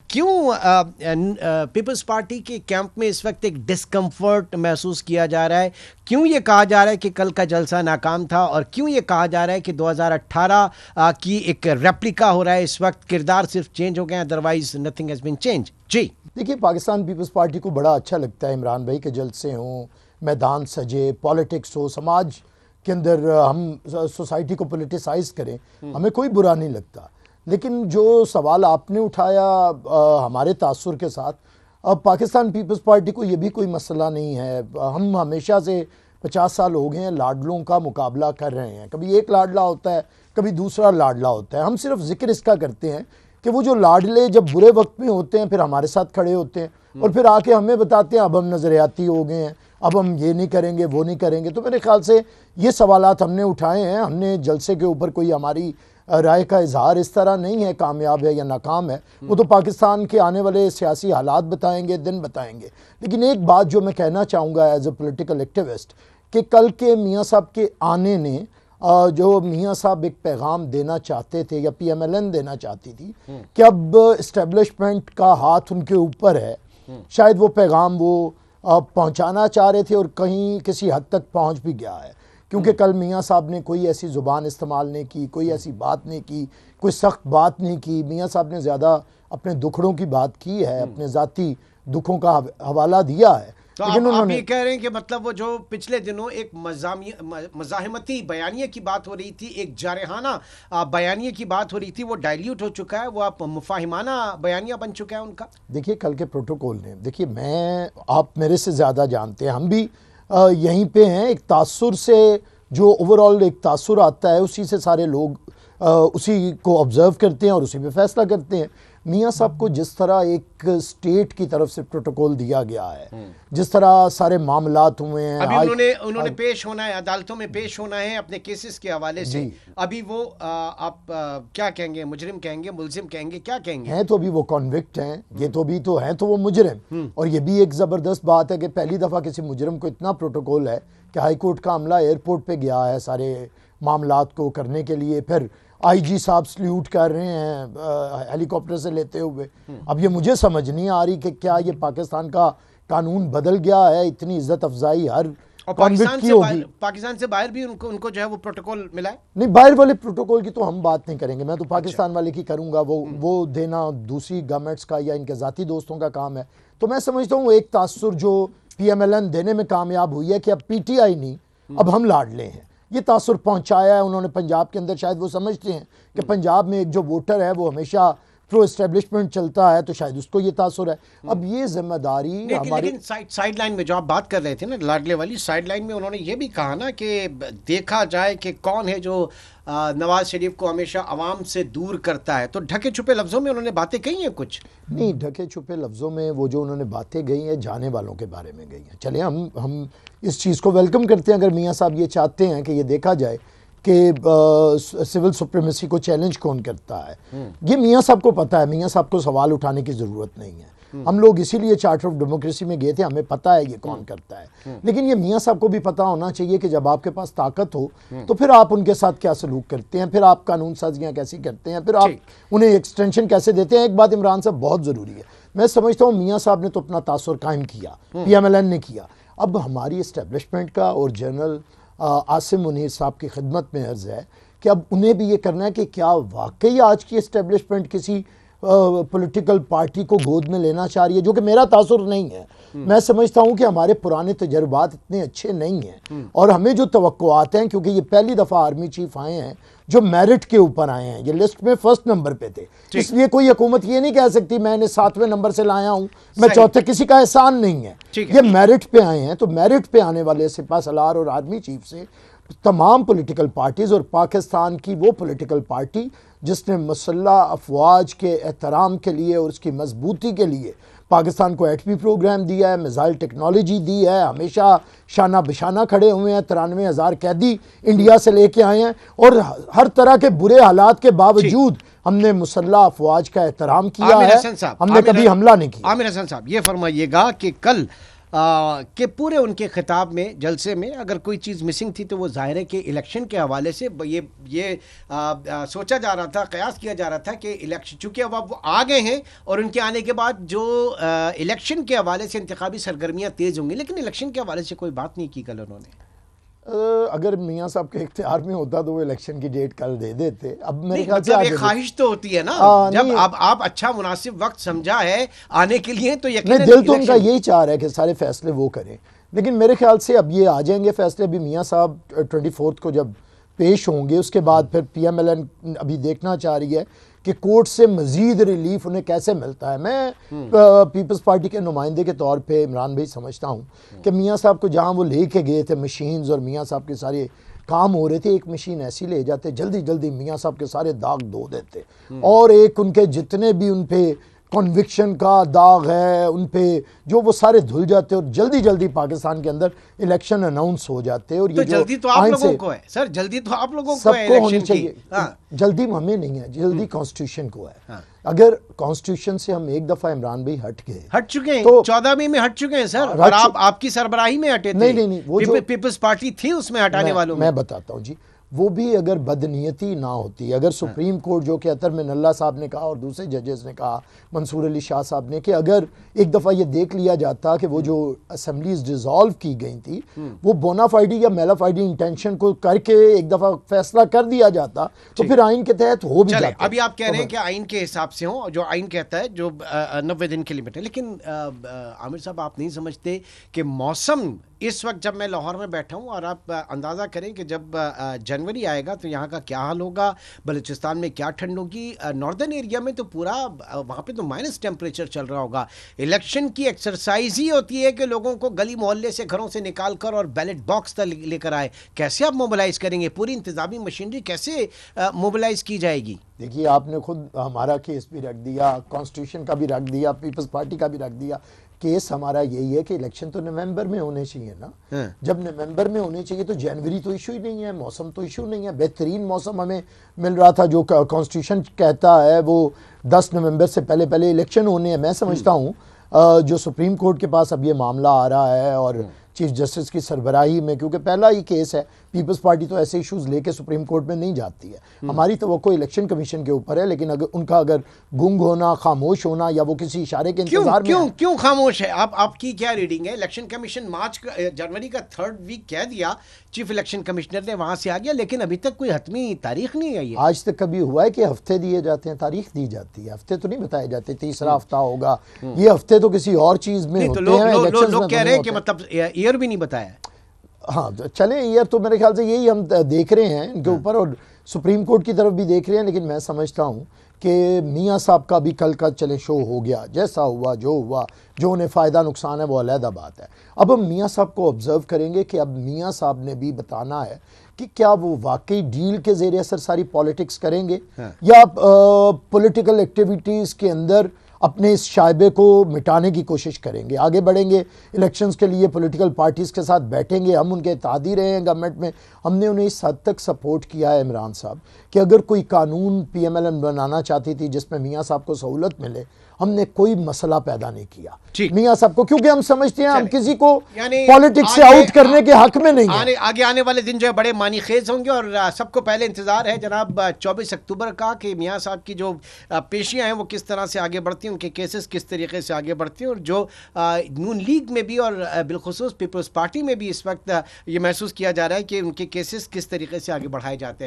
کیوں Peoples party کے camp میں اس وقت ایک ڈسکمفرٹ محسوس کیا جا رہا ہے؟ کیوں یہ کہا جا رہا ہے کہ کل کا جلسہ ناکام تھا، اور کیوں یہ کہا جا رہا ہے کہ 2018 کی ایک ریپلیکا ہو رہا ہے اس وقت؟ کردار صرف چینج ہو گئے، otherwise nothing has been change. جی دیکھیے، پاکستان پیپلز پارٹی کو بڑا اچھا لگتا ہے عمران بھائی کے جلسے ہوں، میدان سجے، پالیٹکس ہو، سماج کے اندر ہم سوسائٹی کو پولیٹیسائز کریں، ہمیں کوئی برا نہیں لگتا. لیکن جو سوال آپ نے اٹھایا ہمارے تاثر کے ساتھ، اب پاکستان پیپلز پارٹی کو یہ بھی کوئی مسئلہ نہیں ہے. ہم ہمیشہ سے 50 سال ہو گئے ہیں لاڈلوں کا مقابلہ کر رہے ہیں. کبھی ایک لاڈلا ہوتا ہے، کبھی دوسرا لاڈلا ہوتا ہے. ہم صرف ذکر اس کا کرتے ہیں کہ وہ جو لاڈلے جب برے وقت میں ہوتے ہیں پھر ہمارے ساتھ کھڑے ہوتے ہیں اور پھر آ کے ہمیں بتاتے ہیں اب ہم نظریاتی ہو گئے ہیں، اب ہم یہ نہیں کریں گے، وہ نہیں کریں گے. تو میرے خیال سے یہ سوالات ہم نے اٹھائے ہیں. ہم نے جلسے کے اوپر کوئی ہماری رائے کا اظہار اس طرح نہیں ہے کامیاب ہے یا ناکام ہے. وہ تو پاکستان کے آنے والے سیاسی حالات بتائیں گے، دن بتائیں گے. لیکن ایک بات جو میں کہنا چاہوں گا ایز اے پولیٹیکل ایکٹیوسٹ، کہ کل کے میاں صاحب کے آنے نے جو میاں صاحب ایک پیغام دینا چاہتے تھے یا پی ایم ایل این دینا چاہتی تھی کہ اب اسٹیبلشمنٹ کا ہاتھ ان کے اوپر ہے، شاید وہ پیغام وہ پہنچانا چاہ رہے تھے اور کہیں کسی حد تک پہنچ بھی گیا ہے. کیونکہ کل میاں صاحب نے کوئی ایسی زبان استعمال نہیں کی، کوئی ایسی بات نہیں کی، کوئی سخت بات نہیں کی. میاں صاحب نے زیادہ اپنے دکھڑوں کی بات کی ہے، اپنے ذاتی دکھوں کا حوالہ دیا ہے. تو آپ یہ کہہ رہے ہیں کہ مطلب وہ جو پچھلے دنوں ایک مزاحمتی بیانیے کی بات ہو رہی تھی، ایک جارحانہ بیانیے کی بات ہو رہی تھی، وہ ڈائلیوٹ ہو چکا ہے، وہ آپ مفاہمانہ بیانیہ بن چکا ہے ان کا؟ دیکھیے کل کے پروٹوکول نے، دیکھیے آپ میرے سے زیادہ جانتے ہیں، ہم بھی یہیں پہ ہیں. ایک تاثر سے جو اوورال ایک تاثر آتا ہے اسی سے سارے لوگ اسی کو آبزرو کرتے ہیں اور اسی پہ فیصلہ کرتے ہیں. میاں صاحب کو جس طرح ایک اسٹیٹ کی طرف سے پروٹوکول دیا گیا ہے، جس طرح سارے معاملات ہوئے ہیں، ابھی انہوں نے پیش ہونا ہے، عدالتوں میں پیش ہونا ہے اپنے کیسز کے حوالے سے. ابھی وہ آپ کیا کہیں گے؟ مجرم کہیں گے، ملزم کہیں گے، کیا کہیں گے؟ ہیں تو ابھی وہ کنوکٹ ہیں، یہ تو بھی تو ہیں تو وہ مجرم. اور یہ بھی ایک زبردست بات ہے کہ پہلی دفعہ کسی مجرم کو اتنا پروٹوکول ہے کہ ہائی کورٹ کا عملہ ایئرپورٹ پہ گیا ہے سارے معاملات کو کرنے کے لیے. پھر آئی جی صاحب سلیوٹ کر رہے ہیں ہیلی کاپٹر سے لیتے ہوئے. اب یہ مجھے سمجھ نہیں آ رہی کہ کیا یہ پاکستان کا قانون بدل گیا ہے؟ اتنی عزت افزائی ہر پاکستان سے باہر بھی ان کو جو ہے وہ پروٹوکول ملا ہے؟ نہیں، باہر والے پروٹوکول کی تو ہم بات نہیں کریں گے، میں تو پاکستان والے کی کروں گا. وہ دینا دوسری گورنمنٹس کا یا ان کے ذاتی دوستوں کا کام ہے. تو میں سمجھتا ہوں ایک تاثر جو پی ایم ایل این دینے میں کامیاب ہوئی ہے کہ اب پی ٹی آئی نہیں، اب ہم لاڈلے ہیں. یہ تاثر پہنچایا ہے انہوں نے پنجاب کے اندر. شاید وہ سمجھتے ہیں کہ پنجاب میں ایک جو ووٹر ہے وہ ہمیشہ پرو اسٹیبلشمنٹ چلتا ہے، تو شاید اس کو یہ تاثر ہے. اب یہ ذمہ داری ہماری. لیکن سائیڈ لائن میں جو آپ بات کر رہے تھے نا لاڈلے والی، سائیڈ لائن میں انہوں نے یہ بھی کہا نا کہ دیکھا جائے کہ کون ہے جو نواز شریف کو ہمیشہ عوام سے دور کرتا ہے. تو ڈھکے چھپے لفظوں میں انہوں نے باتیں کہی ہیں کچھ؟ نہیں، ڈھکے چھپے لفظوں میں وہ جو انہوں نے باتیں گئی ہیں جانے والوں کے بارے میں گئی ہیں. چلیں ہم اس چیز کو ویلکم کرتے ہیں. اگر میاں صاحب یہ چاہتے ہیں کہ یہ دیکھا جائے کہ سول سپریمیسی کو چیلنج کون کرتا ہے، یہ میاں صاحب کو پتہ ہے. میاں صاحب کو سوال اٹھانے کی ضرورت نہیں ہے. ہم لوگ اسی لیے چارٹر آف ڈیموکریسی میں گئے تھے، ہمیں پتہ ہے یہ کون کرتا ہے. لیکن یہ میاں صاحب کو بھی پتہ ہونا چاہیے کہ جب آپ کے پاس طاقت ہو تو پھر آپ ان کے ساتھ کیا سلوک کرتے ہیں، پھر آپ قانون سازیاں کیسی کرتے ہیں، پھر آپ انہیں ایکسٹینشن کیسے دیتے ہیں. ایک بات عمران صاحب بہت ضروری ہے، میں سمجھتا ہوں میاں صاحب نے تو اپنا تاثر قائم کیا، پی ایم ایل این نے کیا. اب ہماری اسٹیبلشمنٹ کا اور جنرل عاصم منیر صاحب کی خدمت میں عرض ہے کہ اب انہیں بھی یہ کرنا ہے کہ کیا واقعی آج کی اسٹیبلشمنٹ کسی پولیٹیکل پارٹی کو گود میں لینا چاہ رہی ہے، جو کہ میرا تاثر نہیں ہے. میں سمجھتا ہوں کہ ہمارے پرانے تجربات اتنے اچھے نہیں ہیں اور ہمیں جو توقعات ہیں، کیونکہ یہ پہلی دفعہ آرمی چیف آئے ہیں جو میرٹ کے اوپر آئے ہیں، یہ لسٹ میں فرسٹ نمبر پہ تھے. اس لیے کوئی حکومت یہ نہیں کہہ سکتی میں نے 7ویں نمبر سے لایا ہوں، میں چوتھے. کسی کا احسان نہیں ہے، یہ میرٹ پہ آئے ہیں. تو میرٹ پہ آنے والے سپہ سالار اور آرمی چیف سے تمام پولیٹیکل پارٹیز اور پاکستان کی وہ پولیٹیکل پارٹی جس نے مسلح افواج کے احترام کے لیے اور اس کی مضبوطی کے لیے پاکستان کو ایٹمی پروگرام دیا ہے، میزائل ٹیکنالوجی دی ہے، ہمیشہ شانہ بشانہ کھڑے ہوئے ہیں، 93,000 قیدی انڈیا سے لے کے آئے ہیں، اور ہر طرح کے برے حالات کے باوجود ہم نے مسلح افواج کا احترام کیا ہے، ہم نے کبھی حملہ نہیں کیا. عامر حسن صاحب یہ فرمائیے گا کہ کل کہ پورے ان کے خطاب میں جلسے میں اگر کوئی چیز مسنگ تھی تو وہ ظاہر ہے کہ الیکشن کے حوالے سے یہ سوچا جا رہا تھا، قیاس کیا جا رہا تھا کہ الیکشن چونکہ اب وہ آ گئے ہیں اور ان کے آنے کے بعد جو الیکشن کے حوالے سے انتخابی سرگرمیاں تیز ہوں گی، لیکن الیکشن کے حوالے سے کوئی بات نہیں کی کل انہوں نے۔ اگر میاں صاحب کے اختیار میں ہوتا تو وہ الیکشن کی ڈیٹ کل دے دیتے۔ اب میرے خیال سے ایک خواہش تو ہوتی ہے نا، جب آپ اچھا مناسب وقت سمجھا ہے آنے کے لیے تو یقیناً دل تو ان کا یہی چاہ رہا ہے کہ سارے فیصلے وہ کریں، لیکن میرے خیال سے اب یہ آ جائیں گے فیصلے۔ ابھی میاں صاحب 24 کو جب پیش ہوں گے، اس کے بعد پھر پی ایم ایل این ابھی دیکھنا چاہ رہی ہے کہ کورٹ سے مزید ریلیف انہیں کیسے ملتا ہے۔ میں پیپلز پارٹی کے نمائندے کے طور پہ عمران بھائی سمجھتا ہوں کہ میاں صاحب کو جہاں وہ لے کے گئے تھے مشینز اور میاں صاحب کے سارے کام ہو رہے تھے، ایک مشین ایسی لے جاتے جلدی جلدی میاں صاحب کے سارے داغ دھو دیتے، اور ایک ان کے جتنے بھی ان پہ کنوکشن کا داغ ہے ان پہ جو وہ سارے دھل جاتے اور جلدی جلدی پاکستان کے اندر الیکشن اناؤنس ہو جاتے۔ اور تو جلدی تو آپ لوگوں کو ہے سر، جلدی تو آپ لوگوں کو ہے سب کو ہونی الیکشن کی۔ چاہیے، جلدی ہمیں نہیں ہے، جلدی کانسٹیٹیوشن کو ہے۔ اگر کانسٹیٹیوشن سے ہم ایک دفعہ عمران بھائی ہٹ چکے ہیں، 14 میں ہٹ چکے ہیں سر، اور آپ کی سربراہی میں ہٹے تھے۔ نہیں، وہ جو پیپلز پارٹی تھی اس میں ہٹانے والوں میں بتاتا ہوں جی، وہ بھی اگر بدنیتی نہ ہوتی، اگر سپریم کورٹ جو کہ اطہر من اللہ صاحب نے کہا اور دوسرے ججز نے کہا، منصور علی شاہ صاحب نے، کہ اگر ایک دفعہ یہ دیکھ لیا جاتا کہ وہ جو اسمبلیز ڈیزالو کی گئی تھی وہ بونا فائڈی یا میلا فائڈی انٹینشن کو کر کے ایک دفعہ فیصلہ کر دیا جاتا تو پھر آئین کے تحت ہو بھی جاتا۔ ابھی آپ کہہ رہے ہیں کہ آئین کے حساب سے ہوں، جو آئین کہتا ہے جو 90 دن کی لمٹ ہے، لیکن عامر صاحب آپ نہیں سمجھتے کہ موسم اس وقت جب میں لاہور میں بیٹھا ہوں اور آپ اندازہ کریں کہ جب جنوری آئے گا تو یہاں کا کیا حال ہوگا، بلوچستان میں کیا ٹھنڈ ہوگی، ناردرن ایریا میں تو پورا وہاں پہ تو مائنس ٹیمپریچر چل رہا ہوگا۔ الیکشن کی ایکسرسائز ہی ہوتی ہے کہ لوگوں کو گلی محلے سے گھروں سے نکال کر اور بیلٹ باکس تک لے کر آئے۔ کیسے آپ موبلائز کریں گے؟ پوری انتظامی مشینری کیسے موبلائز کی جائے گی؟ دیکھیے آپ نے خود ہمارا کیس بھی رکھ دیا، کانسٹیٹیوشن کا بھی رکھ دیا، پیپلز پارٹی کا بھی رکھ دیا۔ کیس ہمارا یہی ہے کہ الیکشن تو نومبر میں ہونے چاہیے نا، جب نومبر میں ہونے چاہیے تو جنوری تو ایشو ہی نہیں ہے، موسم تو ایشو نہیں ہے۔ بہترین موسم ہمیں مل رہا تھا، جو کانسٹیٹیوشن کہتا ہے وہ 10 نومبر سے پہلے الیکشن ہونے ہیں۔ میں سمجھتا ہوں جو سپریم کورٹ کے پاس اب یہ معاملہ آ رہا ہے اور چیف جسٹس کی سربراہی میں، کیونکہ پہلا ہی کیس ہے، پیپلز پارٹی تو ایسے ایشوز لے کے سپریم کورٹ میں نہیں جاتی ہے۔ ہماری توقع الیکشن کمیشن کے اوپر ہے، لیکن اگر ان کا گنگ ہونا، خاموش ہونا یا وہ کسی اشارے کے انتظار میں کیوں خاموش ہے؟ آپ کی کیا ریڈنگ ہے؟ الیکشن کمیشن جنوری کا 3rd ویک کہہ دیا چیف الیکشن کمیشنر نے، وہاں سے آ گیا، لیکن ابھی تک کوئی حتمی تاریخ نہیں آئی ہے۔ آج تک کبھی ہوا ہے کہ ہفتے دیے جاتے ہیں؟ تاریخ دی جاتی ہے، ہفتے تو نہیں بتائے جاتے، تیسرا ہفتہ ہوگا، یہ ہفتے تو کسی اور چیز میں ہوتے ہیں۔ لوگ کہہ رہے ہیں کہ مطلب ایئر بھی نہیں بتایا۔ ہاں چلیں، ایئر تو میرے خیال سے یہی ہم دیکھ رہے ہیں ان کے اوپر، اور سپریم کورٹ کی طرف بھی دیکھ رہے ہیں، لیکن میں سمجھتا ہوں کہ میاں صاحب کا بھی کل کا چلے شو ہو گیا، جیسا ہوا جو انہیں فائدہ نقصان ہے وہ علیحدہ بات ہے۔ اب ہم میاں صاحب کو آبزرو کریں گے کہ اب میاں صاحب نے بھی بتانا ہے کہ کیا وہ واقعی ڈیل کے زیر اثر ساری پالیٹکس کریں گے یا پولیٹیکل ایکٹیویٹیز کے اندر اپنے اس شائبے کو مٹانے کی کوشش کریں گے، آگے بڑھیں گے، الیکشنز کے لیے پولیٹیکل پارٹیز کے ساتھ بیٹھیں گے۔ ہم ان کے اتحادی رہے ہیں گورنمنٹ میں، ہم نے انہیں اس حد تک سپورٹ کیا ہے عمران صاحب کہ اگر کوئی قانون پی ایم ایل این بنانا چاہتی تھی جس میں میاں صاحب کو سہولت ملے، ہم نے کوئی مسئلہ پیدا نہیں کیا میاں صاحب کو، کیونکہ ہم سمجھتے ہیں ہم کسی کو پالیٹکس سے آؤٹ کرنے کے حق میں نہیں ہیں۔ آگے آنے والے دن جو ہے بڑے معنی خیز ہوں گے، اور سب کو پہلے انتظار ہے جناب 24 اکتوبر کا کہ میاں صاحب کی جو پیشیاں ہیں وہ کس طرح سے آگے بڑھتی ہیں، ان کے کیسز کس طریقے سے آگے بڑھتی ہیں، اور جو نون لیگ میں بھی اور بالخصوص پیپلز پارٹی میں بھی اس وقت یہ محسوس کیا جا رہا ہے کہ ان کے کیسز کس طریقے سے آگے بڑھائے جاتے ہیں۔